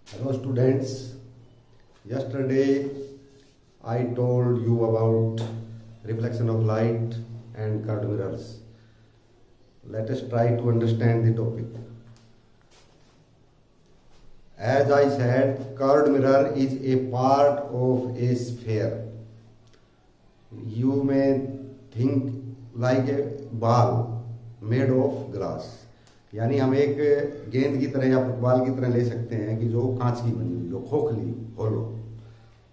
Hello students, yesterday I told you about reflection of light and curved mirrors. Let us try to understand the topic. As I said, curved mirror is a part of a sphere. You may think like a ball made of glass. यानी हम एक गेंद की तरह या football की तरह ले सकते हैं कि जो कांच की बनी हुई, जो खोखली होलो,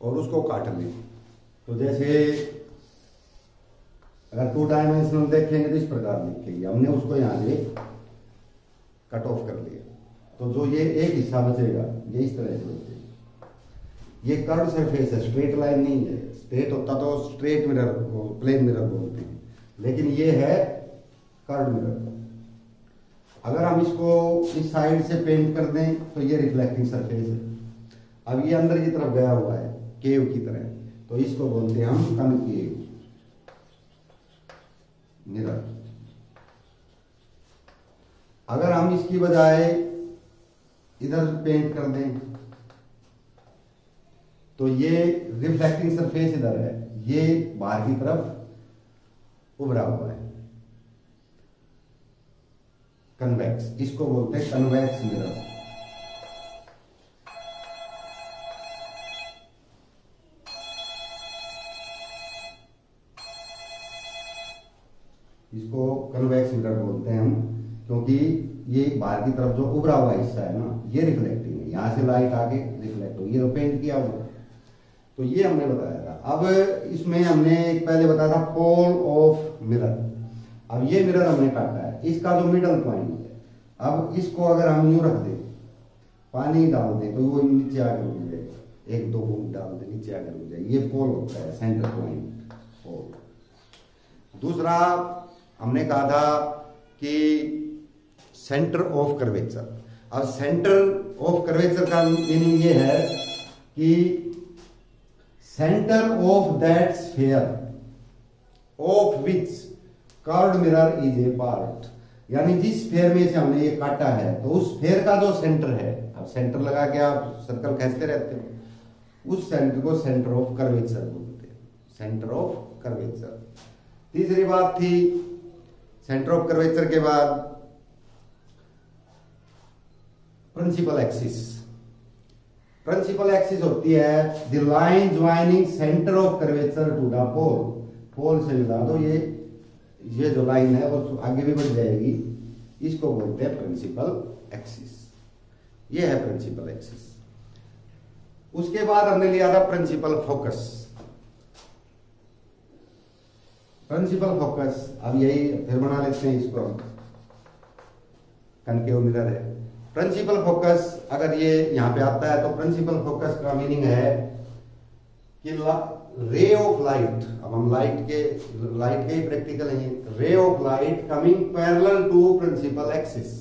और उसको काट लें। तो जैसे अगर 2 डायमेंशनल देखेंगे तो इस प्रकार दिखेगी। हमने उसको यहाँ से कट ऑफ कर लिया, तो जो ये एक हिस्सा बचेगा ये इस तरह से बचेगा। ये कर्व सरफेस है, स्ट्रेट लाइन नहीं है। स्ट्रेट होता तो स्ट्रेट मिरर को प्लेन मिरर बोलते हैं, लेकिन ये है कर्व मिरर। अगर हम इसको इस साइड से पेंट कर दें तो ये रिफ्लेक्टिंग सरफेस है। अब ये अंदर की तरफ गया हुआ है केव की तरह, तो इसको बोलते हैं हम कनकेव मिरर। अगर हम इसकी बजाय इधर पेंट कर दें तो ये रिफ्लेक्टिंग सरफेस इधर है, ये बाहर की तरफ उभरा हुआ है, कन्वेक्स। इसको बोलते हैं कन्वेक्स मिरर। इसको कन्वेक्स मिरर बोलते हैं हम, क्योंकि ये बाहर की तरफ जो उभरा हुआ हिस्सा है ना, ये रिफ्लेक्टिंग है। यहां से लाइट आके रिफ्लेक्ट हो, ये पेंट किया हुआ। तो ये हमने बताया था। अब इसमें हमने पहले बताया था पोल ऑफ मिरर। अब ये मिरर हमने काटा है, इसका जो मिडल पॉइंट है, अब इसको अगर हम यूं रख दें, पानी डाल दें, तो वो नीचे आकर रुक जाएगा। 1-2 बूंद डाल दें, नीचे आकर रुक जाएगा। ये पोल होता है, सेंटर पॉइंट पोल। दूसरा हमने कहा था कि सेंटर ऑफ कर्वेचर। अब सेंटर ऑफ कर्वेचर का मीनिंग ये है कि centre of that sphere of which curved mirror is a part. यानी जिस स्फीयर में से हमने ये काटा है, तो उस स्फीयर का जो सेंटर है, अब सेंटर लगा के आप सर्कल खींचते रहते हो, उस सेंटर को सेंटर ऑफ कर्वेचर बोलते हैं, सेंटर ऑफ कर्वेचर। तीसरी बात थी सेंटर ऑफ कर्वेचर के बाद प्रिंसिपल एक्सिस। प्रिंसिपल एक्सिस होती है the line joining centre of curvature to the pole. Pole से मिला दो, ये जो लाइन है वो आगे भी बढ़ जाएगी, इसको बोलते हैं प्रिंसिपल एक्सिस। ये है प्रिंसिपल एक्सिस। उसके बाद हमने लिया था प्रिंसिपल फोकस। प्रिंसिपल फोकस, अब यही फिर बना लेते हैं इसको, कनकेव मिरर है। प्रिंसिपल फोकस अगर ये यहां पे आता है, तो प्रिंसिपल फोकस का मीनिंग है कि रे ऑफ लाइट। अब हम लाइट के ही प्रैक्टिकल हैं। Ray of light coming parallel to principal axis.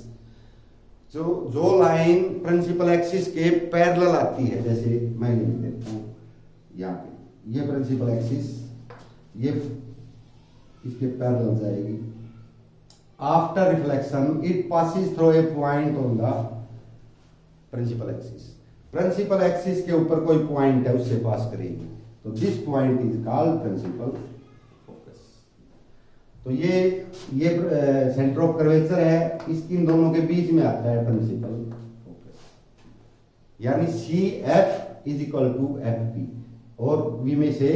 जो लाइन प्रिंसिपल एक्सिस के पैरेलल आती है, जैसे मैं लिख देता हूं यहाँ पे, ये प्रिंसिपल एक्सिस, ये इसके पैरेलल जाएगी। After reflection it passes through a point on the principal axis. Principal axis के ऊपर कोई पॉइंट है, उससे पास करेगी, तो this point is called principal focus. तो ये सेंटर ऑफ कर्वेचर है, इसकी इन दोनों के बीच में आता है प्रिंसिपल फोकस। यानी CF is equal to FP, और वी में से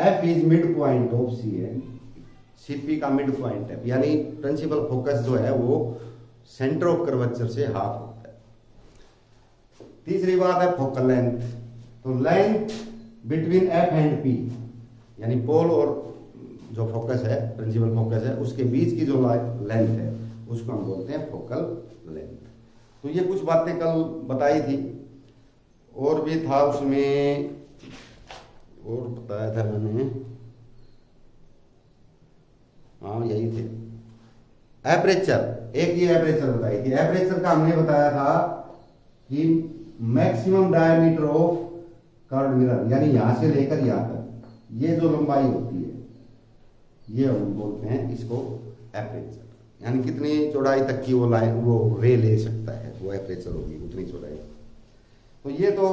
F is mid point of CN, CP का मिड पॉइंट है। यानी प्रिंसिपल फोकस जो है वो सेंटर ऑफ कर्वेचर से हाफ होता है। तीसरी बात है फोकल लेंथ। तो length between F and P, यानी पोल और जो फोकस है, प्रिंसिपल फोकस है, उसके बीच की जो लेंथ है, उसको हम बोलते हैं फोकल लेंथ। तो ये कुछ बातें कल बताई थी, और भी था उसमें, और बताया था मैंने, हाँ यही थे। एपरेचर, एक ये एपरेचर बताई थी। एपरेचर का हमने बताया था कि maximum diameter of curved mirror, यानी यहां से लेकर यहां तक ये जो लंबाई होती है, ये हम बोलते हैं इसको एपरेचर। यानी कितनी चौड़ाई तक की वो लाइन, वो रे ले सकता है, वो एपरेचर होगी, उतनी चौड़ाई। तो ये तो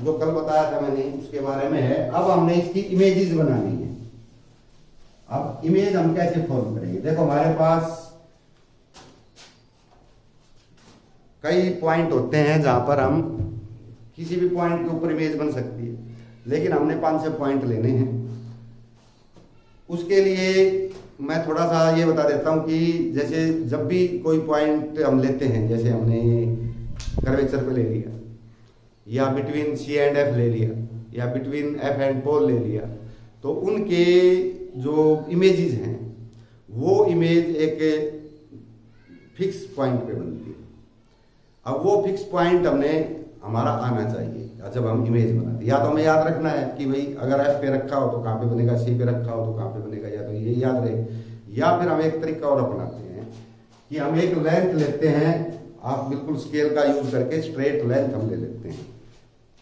जो कल बताया था मैंने उसके बारे में है। अब हमने इसकी इमेजेस बनानी है। अब इमेज हम कैसे फॉर्म करेंगे? देखो हमारे पास कई पॉइंट होते हैं जहां पर हम किसी भी पॉइंट के ऊपर इमेज बन सकती है, लेकिन हमने 5-6 पॉइंट लेने हैं। उसके लिए मैं थोड़ा सा ये बता देता हूं कि जैसे जब भी कोई पॉइंट हम लेते हैं, जैसे हमने कर्वेचर पे ले लिया, या बिटवीन सी एंड एफ ले लिया, या बिटवीन एफ एंड पोल ले लिया, तो उनके जो इमेजेस हैं वो इमेज एक फिक्स पॉइंट पे बनती है। अब वो फिक्स पॉइंट हमारा आना चाहिए जब हम इमेज बनाते हैं। या तो हमें याद रखना है कि भाई अगर एफ पे रखा हो तो कहाँ पे बनेगा, सी पे रखा हो तो कहाँ पे बनेगा, या तो ये याद रहे। या फिर हम एक तरीका और अपनाते हैं कि हम एक लेंथ लेते हैं, आप बिल्कुल स्केल का यूज करके स्ट्रेट लेंथ हम ले लेते हैं।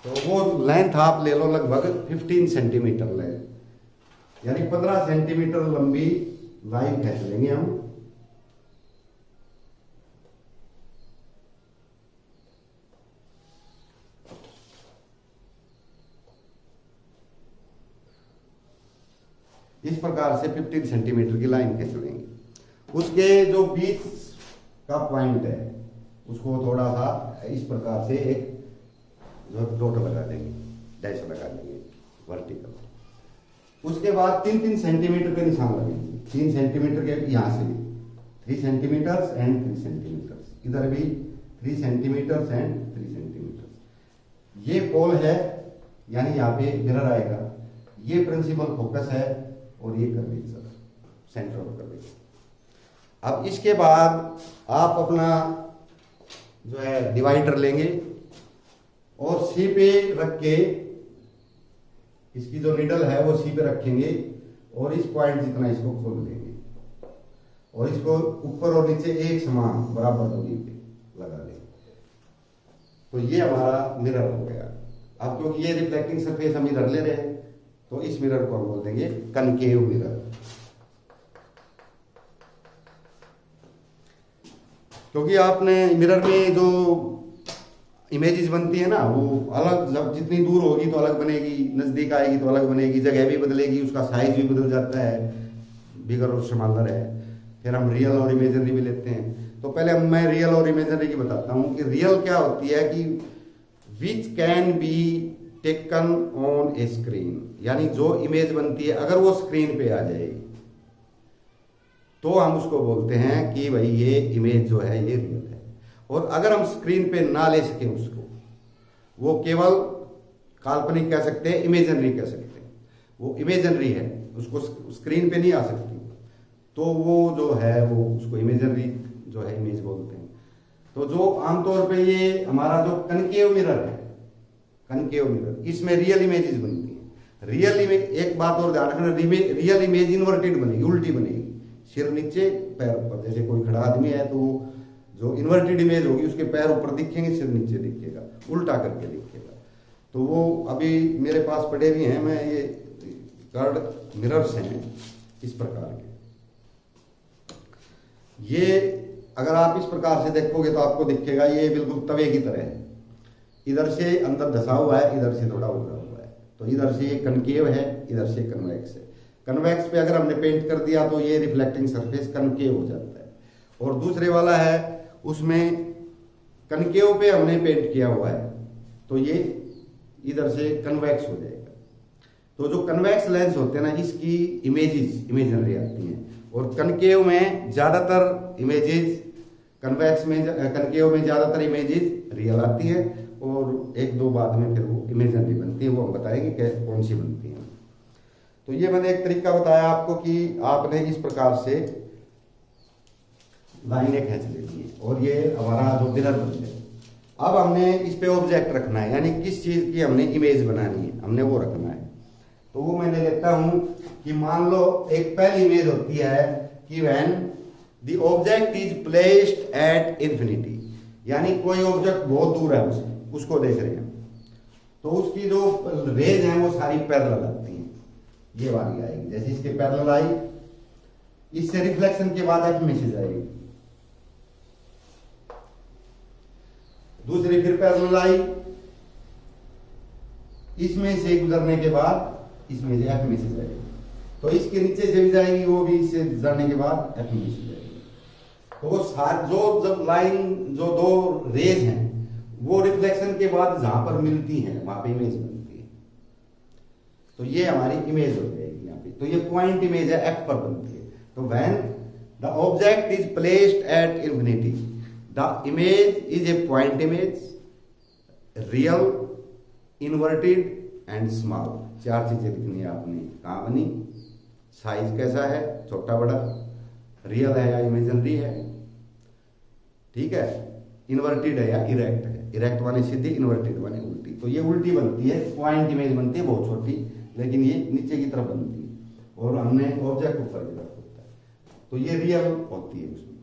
तो वो लेंथ आप ले लो लगभग 15 सेंटीमीटर लेंथ, यानी 15 सेंटीमीटर लंबी लाइन खींच लेंगे हम। इस प्रकार से 15 सेंटीमीटर की लाइन खींच लेंगे। उसके जो बीच का पॉइंट है उसको थोड़ा सा इस प्रकार से एक डॉट लगा देंगे, डैश लगा देंगे वर्टिकल। उसके बाद 3-3 सेंटीमीटर के निशान लगेंगे। 3 सेंटीमीटर के यहाँ से भी 3 सेंटीमीटर एंड 3 सेंटीमीटर, इधर भी 3 सेंटीमीटर एंड 3 सेंटीमीटर। ये पोल है, यानी यहाँ पे मिरर आएगा। ये प्रिंसिपल फोकस है और ये कर्वेचर, सेंटर ऑफ कर्वेचर। अब इसके बाद आप अपना जो है डिवाइडर लेंगे और सी पे रख के, इसकी जो निडल है वो सी पे रखेंगे और इस पॉइंट जितना इसको खोल देंगे और इसको ऊपर और नीचे एक समान बराबर दूरी पे लगा देंगे। तो ये हमारा मिरर हो गया। अब क्योंकि ये रिफ्लेक्टिंग सरफेस हम इधर ले रहे हैं तो इस मिरर को हम बोल देंगे कनकेव मिरर। क्योंकि आपने मिरर में जो इमेजेस बनती है ना वो अलग, जब जितनी दूर होगी तो अलग बनेगी, नजदीक आएगी तो अलग बनेगी, जगह भी बदलेगी, उसका साइज भी बदल जाता है, बिगर और स्मॉलर है। फिर हम रियल और इमेजिनरी भी लेते हैं। तो पहले मैं रियल और इमेजिनरी की बताता हूँ कि रियल क्या होती है कि which can be taken on A screen, यानी जो इमेज बनती है अगर वो स्क्रीन पे आ जाए तो हम उसको बोलते हैं कि भाई ये इमेज जो है ये रियल है। और अगर हम स्क्रीन पे ना ले सके उसको, वो केवल काल्पनिक कह सकते हैं, इमेजिनरी कह सकते हैं, वो इमेजिनरी है, उसको स्क्रीन पे नहीं आ सकती, तो वो जो है वो उसको इमेजिनरी जो है इमेज बोलते हैं। तो जो आमतौर पे ये हमारा जो कनकेव मिरर है, कनकेव मिरर, इसमें रियल इमेजेस बनती है। रियल इमेज, एक बात और ध्यान रखना, रियल इमेज इन्वर्टेड बनेगी, उल्टी बनेगी, सिर नीचे पैर ऊपर। जैसे कोई खड़ा आदमी है तो जो इन्वर्टेड इमेज होगी उसके पैर ऊपर दिखेंगे, सिर नीचे दिखेगा, उल्टा करके दिखेगा। तो वो अभी मेरे पास पड़े भी हैं, मैं ये कर्ड मिरर्स हैं इस प्रकार के। ये अगर आप इस प्रकार से देखोगे तो आपको दिखेगा ये बिल्कुल तवे की तरह है, इधर से अंदर धसा हुआ है, इधर से थोड़ा उभरा हुआ है। तो इधर से ये कनकेव है, इधर से कन्वेक्स है। कन्वेक्स पे अगर हमने पेंट कर दिया तो ये रिफ्लेक्टिंग सरफेस कनकेव हो जाता है। और दूसरे वाला है उसमें कनकेव पे हमने पेंट किया हुआ है तो ये इधर से कन्वेक्स हो जाएगा। तो जो कन्वेक्स लेंस होते हैं ना, इसकी इमेजेस इमेजिनरी आती हैं, और कनकेव में ज्यादातर इमेजेस, कन्वेक्स में कनकेव में ज्यादातर इमेजेस रियल आती है और एक दो बाद में फिर वो इमेजिनरी बनती है, वो हम बताएंगे कैसे कौन सी बनती है। तो ये मैंने एक तरीका बताया आपको कि आपने इस प्रकार से लाइनें खींच लेनी है और ये हमारा जो मिरर बन गया। अब हमने इस पे ऑब्जेक्ट रखना है, यानी किस चीज की हमने इमेज बनानी है, हमने वो रखना है। तो वो मैं ले लेता हूं कि मान लो एक पहली इमेज होती है कि when the object is placed at infinity, यानी कोई ऑब्जेक्ट बहुत दूर है उसको देख रहे हैं, तो उसकी जो रेज है वो सारी पैरेलल आती हैं, ये वाली आएगी। जैसे इसके पैरेलल आई, इससे रिफ्लेक्शन के बाद एक मैसेज आएगी, दूसरी फिर पैरेलल आई, इसमें से गुजरने के बाद इसमें से एफ में से जाएगी, तो इसके नीचे से भी जाएगी, वो भी इससे गुजरने के बाद एफ में से जाएगी। तो वो साथ जो जब लाइन जो दो रेज हैं वो रिफ्लेक्शन के बाद जहां पर मिलती हैं वहां पे इमेज बनती है। तो ये हमारी इमेज हो जाएगी यहाँ पे। तो ये पॉइंट इमेज है, एफ पर बनती है। तो when the object is placed at infinity the image is a point image, real, inverted and small. चार चीजें लिखनी है आपने। कहां बनी, साइज कैसा है, छोटा बड़ा, रियल है या इमेजिनरी है, ठीक है, इन्वर्टेड है या इरेक्ट है। इरेक्ट माने सीधी, इन्वर्टेड माने उल्टी। तो ये उल्टी बनती है, पॉइंट इमेज बनती है बहुत छोटी, लेकिन ये नीचे की तरफ बनती है और हमने ऑब्जेक्ट ऊपर की तरफ होता है, तो ये रियल होती है उसमें।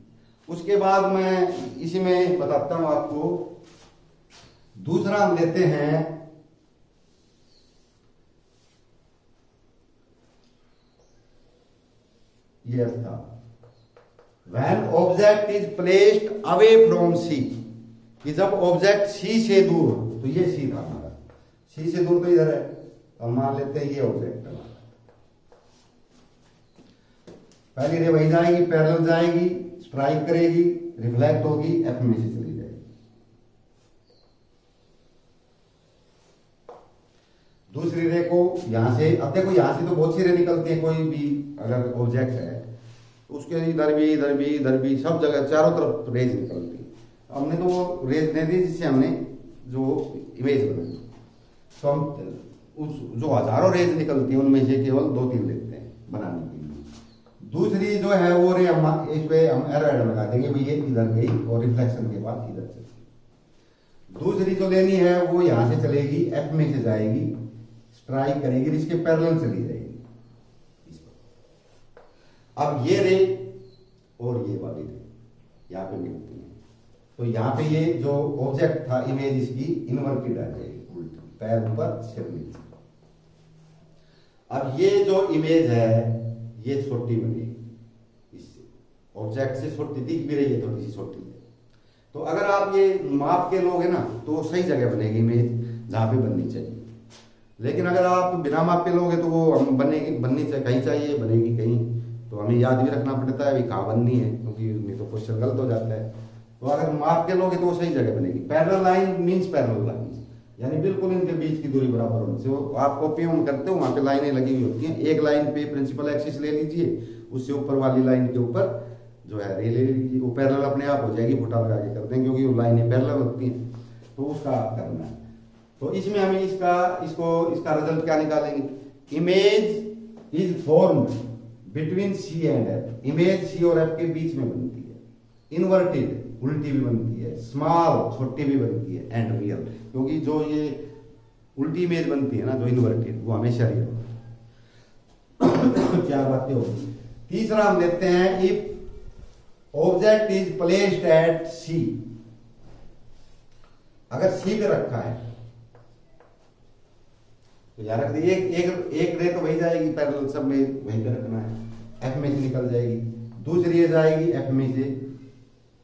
उसके बाद मैं इसी में बताता हूं आपको। दूसरा हम लेते हैं ये था, when object is placed away from C, कि जब ऑब्जेक्ट सी से दूर, तो ये सी था हमारा, सी से दूर तो इधर है, तो हम मान लेते हैं ये ऑब्जेक्ट है हमारा। पहली रे वही जाएगी, पैरेलल जाएगी, स्ट्राइक करेगी, रिफ्लेक्ट होगी, एफ में से चली जाएगी। दूसरी रे को यहां से, अब देखो यहां से तो बहुत सी रे निकलती है, कोई भी अगर ऑब्जेक्ट है उसके इधर भी इधर भी इधर भी सब जगह चारों तरफ रेज निकलती है। हमने तो वो रेज दे दी जिससे हमने जो इमेज बनाई, तो हम उस जो हजारों रेज निकलती है उनमें से केवल 2-3 लेते हैं बनाने के लिए। दूसरी जो है वो रे हम इस पे हम एरो लगा देंगे, भाई ये इधर गई और रिफ्लेक्शन के बाद इधर चलेगी। दूसरी जो लेनी है वो यहां से चलेगी, एफ में से जाएगी, स्ट्राइक करेगी, इसके पैरेलल चली जाएगी। अब ये रे और ये वाली रे यहां पे मिलती है, तो यहां पे ये जो ऑब्जेक्ट था इमेज इसकी इन्वर्टेड आ जाएगी, उल्टी, पैर ऊपर सिर नीचे। अब ये जो इमेज है ये छोटी बनेगी, इससे ऑब्जेक्ट से छोटी दिख भी रही है, थोड़ी सी छोटी है। तो अगर आप ये माप के लोगे ना तो सही जगह बनेगी इमेज जहां पे बननी चाहिए। लेकिन अगर आप बिना माप के लोगे तो वो हम बननी चाहिए कहीं चाहिए, बनेगी कहीं, तो हमें याद भी रखना पड़ता है भी कहाँ बननी है, क्योंकि नहीं तो क्वेश्चन गलत हो जाता है। तो अगर माप के लोगे तो वो सही जगह बनेगी। Parallel line means parallel line, यानी बिल्कुल इनके बीच की दूरी बराबर होने से। वो आप कॉपी में करते हो वहां पे लाइनें लगी हुई होती हैं, एक लाइन पे प्रिंसिपल एक्सिस ले लीजिए, उससे ऊपर वाली लाइन के ऊपर जो है रे ले लीजिए, वो पैरेलल अपने आप हो जाएगी, फुटा लगा के कर देंगे क्योंकि वो लाइनें पैरेलल होती हैं, तो उसका करना है। तो इसमें हमें इसका रिजल्ट क्या निकालेंगे, image is formed between C and F. Image C और एफ के बीच में बनती है, इन्वर्टेड उल्टी भी बनती है, स्मॉल छोटी भी बनती है, एंड रियल, क्योंकि जो ये उल्टी इमेज बनती है ना जो इन्वर्टेड, वो हमेशा रियल। चार बातें होगी। तीसरा हम लेते हैं, if object is placed at C, अगर सी पे रखा है तो यहां रख दिए, एक रे तो वही जाएगी पैरेलल, सब में वहीं पे रखना है, एफ में से निकल जाएगी। दूसरी ये जाएगी एफ में से,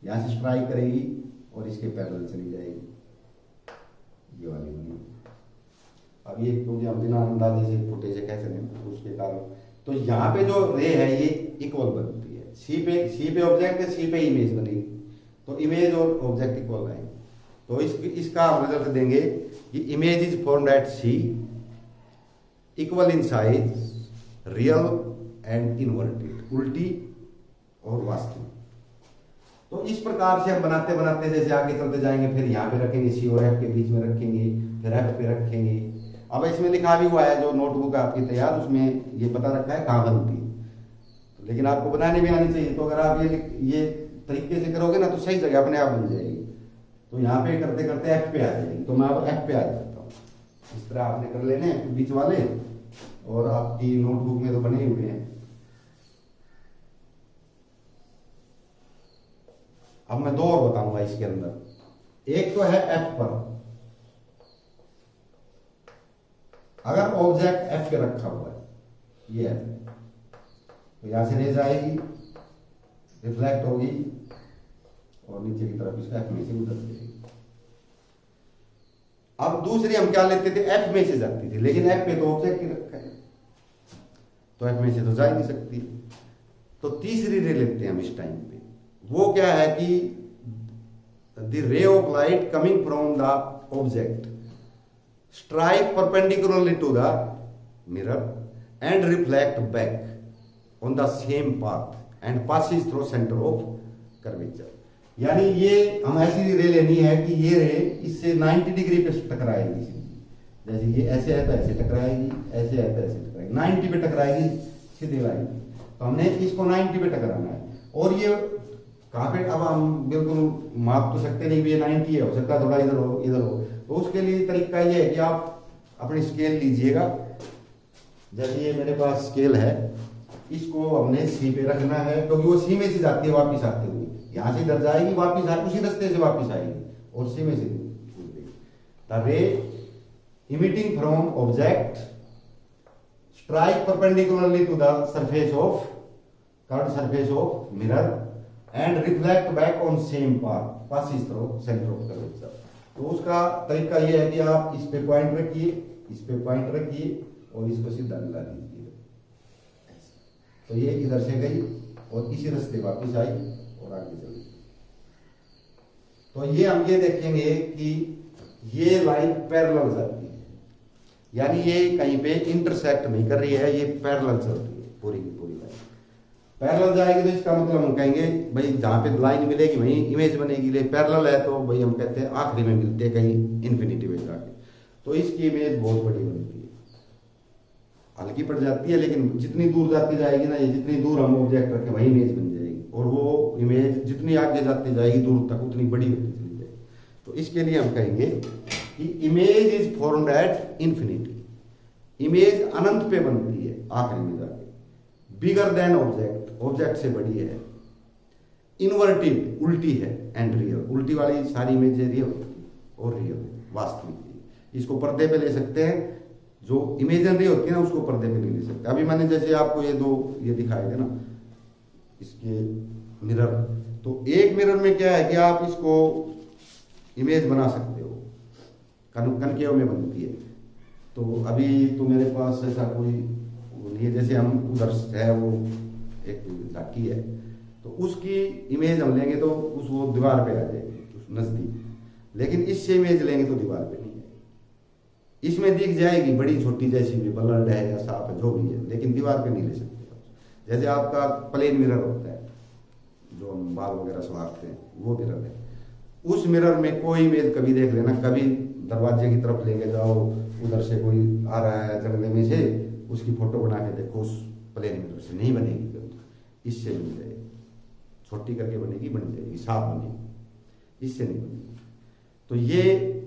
यहां से स्ट्राइक करेगी और इसके पैरेलल चली जाएगी, ये वाली बनी। अब ये क्योंकि हम बिना अंदाजे से फुटेज कह चले उसके कारण, तो यहाँ पे जो रे है ये इक्वल बनती है। सी पे ऑब्जेक्ट है, सी पे इमेज बनेगी, तो इमेज और ऑब्जेक्ट इक्वल आएंगे। तो इसका हम रिजल्ट देंगे कि image is formed at C, equal in size, real and inverted, उल्टी और वास्तविक। तो इस प्रकार से हम बनाते बनाते जैसे आगे चलते जाएंगे, फिर यहाँ पे रखेंगे सी और एफ के बीच में रखेंगे, फिर एफ पे रखेंगे। अब इसमें लिखा भी हुआ है, जो नोटबुक है आपकी तैयार, उसमें ये पता रखा है कहाँ बनती है, लेकिन आपको बनाने भी आनी चाहिए। तो अगर आप ये तरीके से करोगे ना तो सही जगह अपने आप बन जाएगी। तो यहाँ पे करते करते एफ पे आ जाएगी, तो मैं अब एफ पे आ जाता हूँ। इस तरह आपने कर लेने बीच वाले, और आपकी नोटबुक में तो बने हुए हैं। अब मैं दो और बताऊंगा इसके अंदर। एक तो है एफ पर, अगर ऑब्जेक्ट एफ पे रखा हुआ है, ये है, तो यहां से रे जाएगी, रिफ्लेक्ट होगी और नीचे की तरफ इसका एफ में से गुजर जाएगी। अब दूसरी हम क्या लेते थे, एफ में से जाती थी, लेकिन एफ पे तो ऑब्जेक्ट ही रखा है तो एफ में से तो जा ही नहीं सकती। तो तीसरी रे लेते हैं हम इस टाइम पे, वो क्या है कि the ray of light coming from the object strike perpendicularly to the mirror and reflect back on the same path and passes through centre of curvature. यानी ये हम ऐसी रे लेनी है कि ये रे इससे 90 डिग्री पे टकराएगी, जैसे ये ऐसे है तो ऐसे टकराएगी, ऐसे है तो ऐसे टकराएगी, 90 पे टकराएगी सीधी लाइन। तो हमने इसको 90 पे टकराना है। और ये कहाँ पे, अब हम बिल्कुल माप तो सकते नहीं भी ये 90 है, हो सकता है थोड़ा इधर हो इधर हो। तो उसके लिए तरीका ये है कि आप अपनी स्केल लीजिएगा, जैसे ये मेरे पास स्केल है, इसको हमने सी पे रखना है क्योंकि वो सी में से जाती है वापिस आते हुए, यहां से इधर जाएगी वापिस उसी रास्ते से वापिस आएगी और सी में से the ray emitting from object strike perpendicularly to the surface of curved surface of mirror and reflect back on same path passes through centre of curvature. तो उसका तरीका यह है कि आप इस पे पॉइंट रखिए, इस पे पॉइंट रखिए और इसको सीधा मिला दीजिए। तो ये इधर से गई और इसी रास्ते वापस आई और आगे चली। तो ये हम ये देखेंगे कि ये लाइन पैरेलल जाती है, यानी ये कहीं पे इंटरसेक्ट नहीं कर रही है, ये पैरेलल चल रही है पूरी की पूरी लाइन पैरेलल जाएगी। तो इसका मतलब हम कहेंगे भाई जहां पे लाइन मिलेगी वहीं इमेज बनेगी, ले पैरेलल है तो भाई हम कहते हैं आखिरी में मिलते हैं कहीं इन्फिनिटी में जाके। तो इसकी इमेज बहुत बड़ी बनती है, हल्की पड़ जाती है लेकिन जितनी दूर जाती जाएगी ना, ये जितनी दूर हम ऑब्जेक्ट रखें वही इमेज बन जाएगी, और वो इमेज जितनी आगे जाती जाएगी दूर तक उतनी बड़ी होती चली जाएगी। तो इसके लिए हम कहेंगे कि image is formed at infinity, image अनंत पे बनती है आखिरी में जाके, बिगर देन ऑब्जेक्ट, ऑब्जेक्ट से बड़ी है, इनवर्टेड उल्टी है, एंड रियल, उल्टी वाली सारी इमेज रियल और रियल वास्तविक। इसको पर्दे पे ले सकते हैं, जो इमेजिनरी होती है ना उसको पर्दे पे नहीं ले सकते। अभी मैंने जैसे आपको ये दो ये दिखाए थे ना इसके मिरर, तो एक मिरर में क्या है कि आप इसको इमेज बना सकते हो, कनकेव में बनती है। तो अभी तो मेरे पास ऐसा कोई नहीं है, जैसे हम उधर है वो एक झांकी है तो उसकी इमेज हम लेंगे तो उस वो दीवार पे आ जाएगी नजदीक, लेकिन इससे इमेज लेंगे तो दीवार पे नहीं है। इसमें दिख जाएगी बड़ी छोटी जैसी भी बल्लड है या सांप है जो भी है, लेकिन दीवार पे नहीं ले सकते। जैसे आपका प्लेन मिरर होता है जो हम बाल वगैरह संवारते हैं, वो मिरर है, उस मिरर में कोई इमेज कभी देख लेना, कभी दरवाजे की तरफ लेके जाओ, उधर से कोई आ रहा है जंगले में से, उसकी फोटो बना के देखो, उस प्लेन मिरर से नहीं बनेगी, इससे मिल जाएगी, छोटी करके बनेगी, बन जाएगी, साफ बनेगी, इससे नहीं बनेगी। तो ये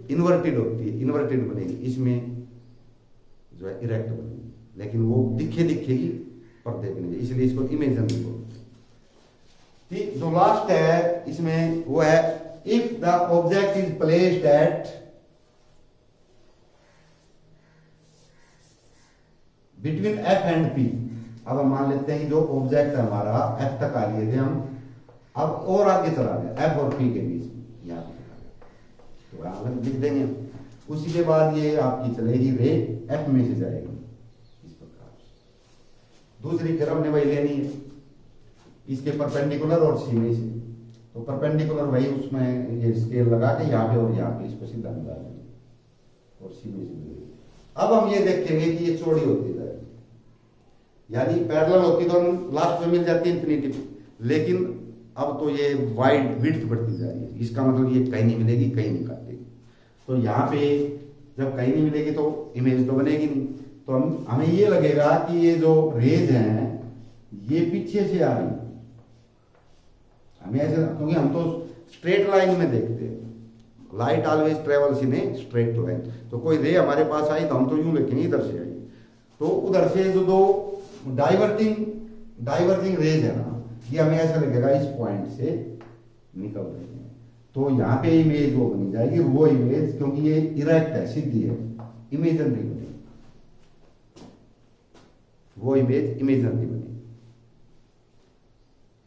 इन्वर्टेड होती है, इन्वर्टेड बनेगी, इसमें जो है इरेक्ट बनेगी, लेकिन वो दिखेगी पर्दे पे नहीं, इसलिए इसको इमेजिनरी बोलते। जो लास्ट है इसमें वो है if the object is placed eight between F and P. अब हम मान लेते हैं कि जो ऑब्जेक्ट हमारा एफ तक आ लिए थे हम, अब और आगे चला गया एफ और पी के बीच में, यहाँ पे तो अलग लिख देंगे। उसी के बाद ये आपकी चलेगी रे एफ में से जाएगी इस प्रकार। दूसरी फिर हमने वही लेनी है इसके परपेंडिकुलर और सी में से, तो परपेंडिकुलर वही उसमें ये स्केल लगा के यहाँ पे और यहाँ पे इसको सीधा मिला देंगे और सी में से मिलेगी। अब हम ये देखेंगे कि ये चौड़ी होती जाएगी, यानी पैरेलल होती तो हम लास्ट में मिल जाती है इन्फिनिटी, लेकिन अब तो ये वाइड विड्थ बढ़ती जा रही है। इसका मतलब ये कहीं नहीं मिलेगी, कहीं नहीं काटेगी। तो यहाँ पे जब कहीं नहीं मिलेगी तो इमेज तो बनेगी नहीं, तो हमें ये लगेगा कि ये जो रेज हैं ये पीछे से आ रही है, हमें ऐसे, क्योंकि हम तो स्ट्रेट लाइन में देखते हैं, light always travels in a straight line. तो कोई रे हमारे पास आई तो हम तो यूं लिखेंगे इधर से आई, तो उधर से जो दो डाइवर्जिंग रेज है ना, ये हमें ऐसा लगेगा इस पॉइंट से निकल रही है, तो यहाँ पे इमेज वो बनी जाएगी, वो इमेज क्योंकि ये इरेक्ट है, सीधी है, इमेजिनरी बनेगी, वो इमेज इमेजिनरी बनेगी।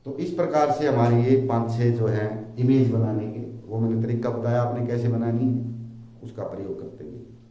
तो इस प्रकार से हमारे ये 5-6 जो है इमेज बनाने के, वो मैंने तरीका बताया आपने कैसे बनानी है, उसका प्रयोग करते हुए।